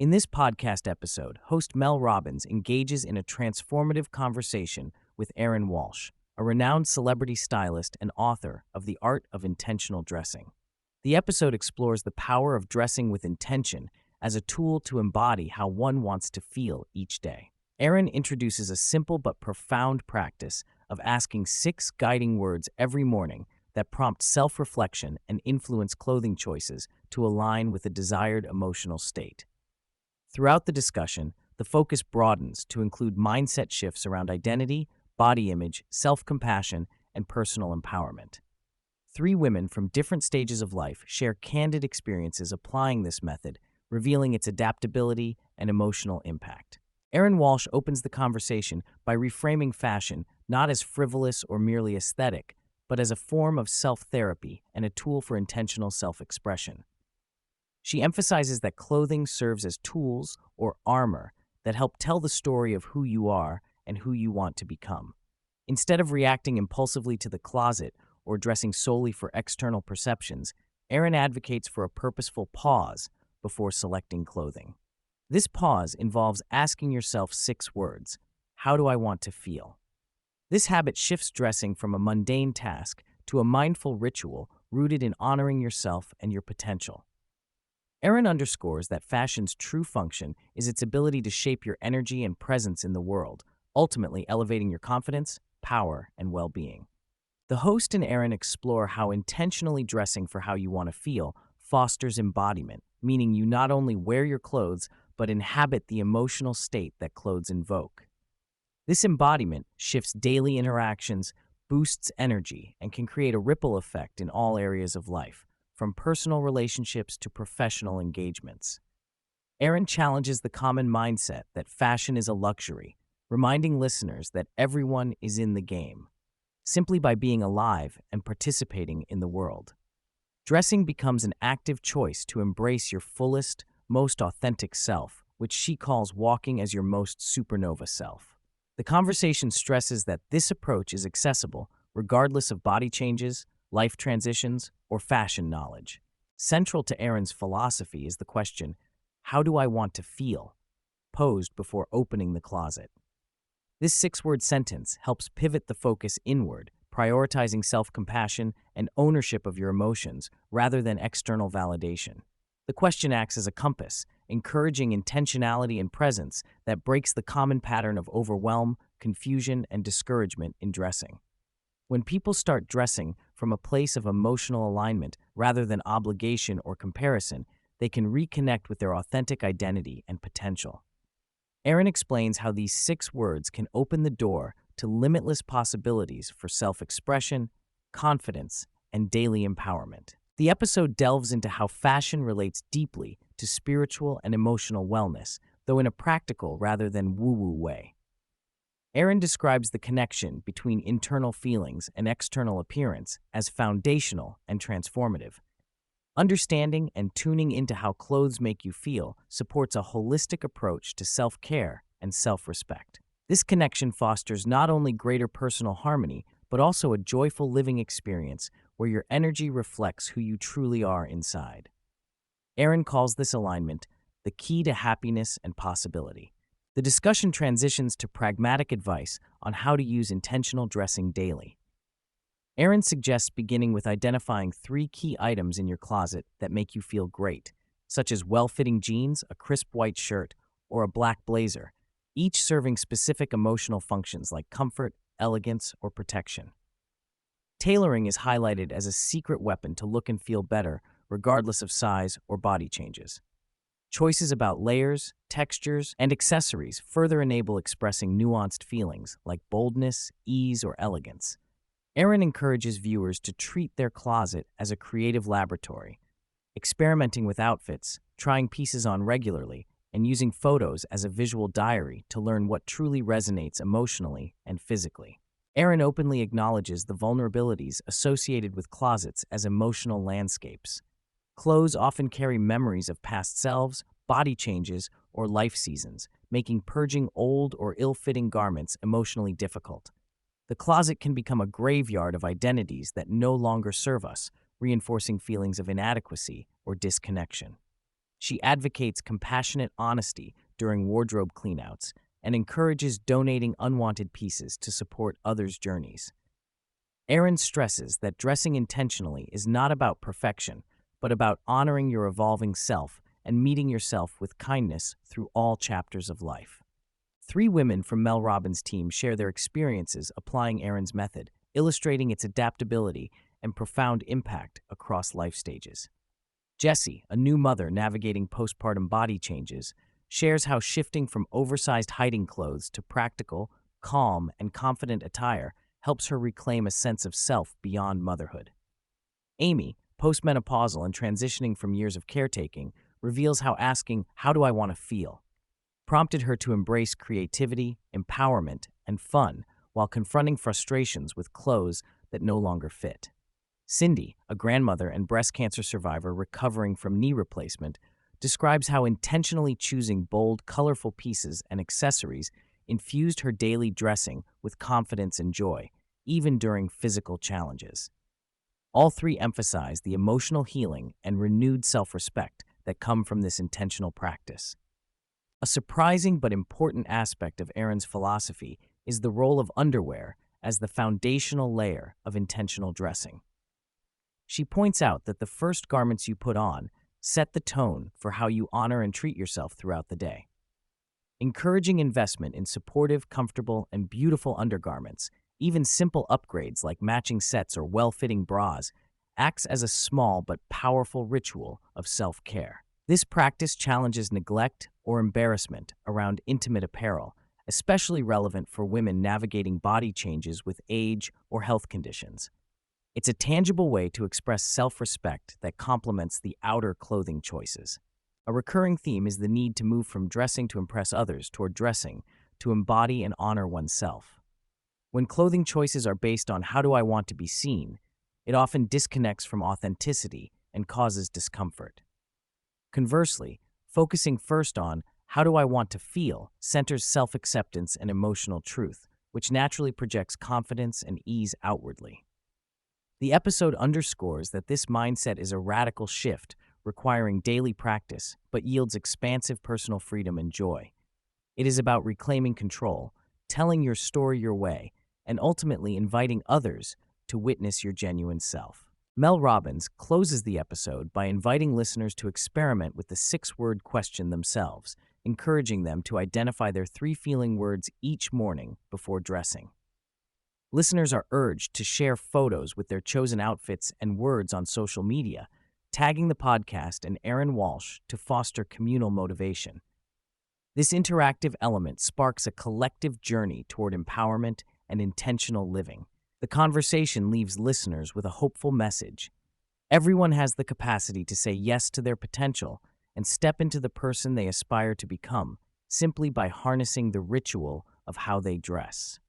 In this podcast episode, host Mel Robbins engages in a transformative conversation with Erin Walsh, a renowned celebrity stylist and author of The Art of Intentional Dressing. The episode explores the power of dressing with intention as a tool to embody how one wants to feel each day. Erin introduces a simple but profound practice of asking 6 guiding words every morning that prompt self-reflection and influence clothing choices to align with a desired emotional state. Throughout the discussion, the focus broadens to include mindset shifts around identity, body image, self-compassion, and personal empowerment. 3 women from different stages of life share candid experiences applying this method, revealing its adaptability and emotional impact. Erin Walsh opens the conversation by reframing fashion not as frivolous or merely aesthetic, but as a form of self-therapy and a tool for intentional self-expression. She emphasizes that clothing serves as tools or armor that help tell the story of who you are and who you want to become. Instead of reacting impulsively to the closet or dressing solely for external perceptions, Erin advocates for a purposeful pause before selecting clothing. This pause involves asking yourself 6 words. How do I want to feel? This habit shifts dressing from a mundane task to a mindful ritual rooted in honoring yourself and your potential. Erin underscores that fashion's true function is its ability to shape your energy and presence in the world, ultimately elevating your confidence, power, and well-being. The host and Erin explore how intentionally dressing for how you want to feel fosters embodiment, meaning you not only wear your clothes, but inhabit the emotional state that clothes invoke. This embodiment shifts daily interactions, boosts energy, and can create a ripple effect in all areas of life, from personal relationships to professional engagements. Erin challenges the common mindset that fashion is a luxury, reminding listeners that everyone is in the game, simply by being alive and participating in the world. Dressing becomes an active choice to embrace your fullest, most authentic self, which she calls walking as your most supernova self. The conversation stresses that this approach is accessible regardless of body changes, life transitions, or fashion knowledge. Central to Erin's philosophy is the question, how do I want to feel? Posed before opening the closet. This 6-word sentence helps pivot the focus inward, prioritizing self-compassion and ownership of your emotions rather than external validation. The question acts as a compass, encouraging intentionality and presence that breaks the common pattern of overwhelm, confusion, and discouragement in dressing. When people start dressing from a place of emotional alignment rather than obligation or comparison, they can reconnect with their authentic identity and potential. Erin explains how these 6 words can open the door to limitless possibilities for self-expression, confidence, and daily empowerment. The episode delves into how fashion relates deeply to spiritual and emotional wellness, though in a practical rather than woo-woo way. Erin describes the connection between internal feelings and external appearance as foundational and transformative. Understanding and tuning into how clothes make you feel supports a holistic approach to self-care and self-respect. This connection fosters not only greater personal harmony, but also a joyful living experience where your energy reflects who you truly are inside. Erin calls this alignment the key to happiness and possibility. The discussion transitions to pragmatic advice on how to use intentional dressing daily. Erin suggests beginning with identifying 3 key items in your closet that make you feel great, such as well-fitting jeans, a crisp white shirt, or a black blazer, each serving specific emotional functions like comfort, elegance, or protection. Tailoring is highlighted as a secret weapon to look and feel better, regardless of size or body changes. Choices about layers, textures, and accessories further enable expressing nuanced feelings like boldness, ease, or elegance. Erin encourages viewers to treat their closet as a creative laboratory, experimenting with outfits, trying pieces on regularly, and using photos as a visual diary to learn what truly resonates emotionally and physically. Erin openly acknowledges the vulnerabilities associated with closets as emotional landscapes. Clothes often carry memories of past selves, body changes, or life seasons, making purging old or ill-fitting garments emotionally difficult. The closet can become a graveyard of identities that no longer serve us, reinforcing feelings of inadequacy or disconnection. She advocates compassionate honesty during wardrobe cleanouts and encourages donating unwanted pieces to support others' journeys. Erin stresses that dressing intentionally is not about perfection, but about honoring your evolving self and meeting yourself with kindness through all chapters of life. Three women from Mel Robbins' team share their experiences applying Erin's method, illustrating its adaptability and profound impact across life stages. Jessie, a new mother navigating postpartum body changes, shares how shifting from oversized hiding clothes to practical, calm, and confident attire helps her reclaim a sense of self beyond motherhood. Amy, postmenopausal and transitioning from years of caretaking, reveals how asking, "How do I want to feel?" prompted her to embrace creativity, empowerment, and fun while confronting frustrations with clothes that no longer fit. Cindy, a grandmother and breast cancer survivor recovering from knee replacement, describes how intentionally choosing bold, colorful pieces and accessories infused her daily dressing with confidence and joy, even during physical challenges. All three emphasize the emotional healing and renewed self-respect that come from this intentional practice. A surprising but important aspect of Erin's philosophy is the role of underwear as the foundational layer of intentional dressing. She points out that the first garments you put on set the tone for how you honor and treat yourself throughout the day. Encouraging investment in supportive, comfortable, and beautiful undergarments, even simple upgrades like matching sets or well-fitting bras, acts as a small but powerful ritual of self-care. This practice challenges neglect or embarrassment around intimate apparel, especially relevant for women navigating body changes with age or health conditions. It's a tangible way to express self-respect that complements the outer clothing choices. A recurring theme is the need to move from dressing to impress others toward dressing to embody and honor oneself. When clothing choices are based on "how do I want to be seen," it often disconnects from authenticity and causes discomfort. Conversely, focusing first on "how do I want to feel" centers self-acceptance and emotional truth, which naturally projects confidence and ease outwardly. The episode underscores that this mindset is a radical shift, requiring daily practice, but yields expansive personal freedom and joy. It is about reclaiming control, telling your story your way, and ultimately inviting others to witness your genuine self. Mel Robbins closes the episode by inviting listeners to experiment with the 6-word question themselves, encouraging them to identify their 3 feeling words each morning before dressing. Listeners are urged to share photos with their chosen outfits and words on social media, tagging the podcast and Erin Walsh to foster communal motivation. This interactive element sparks a collective journey toward empowerment and intentional living. The conversation leaves listeners with a hopeful message. Everyone has the capacity to say yes to their potential and step into the person they aspire to become, simply by harnessing the ritual of how they dress.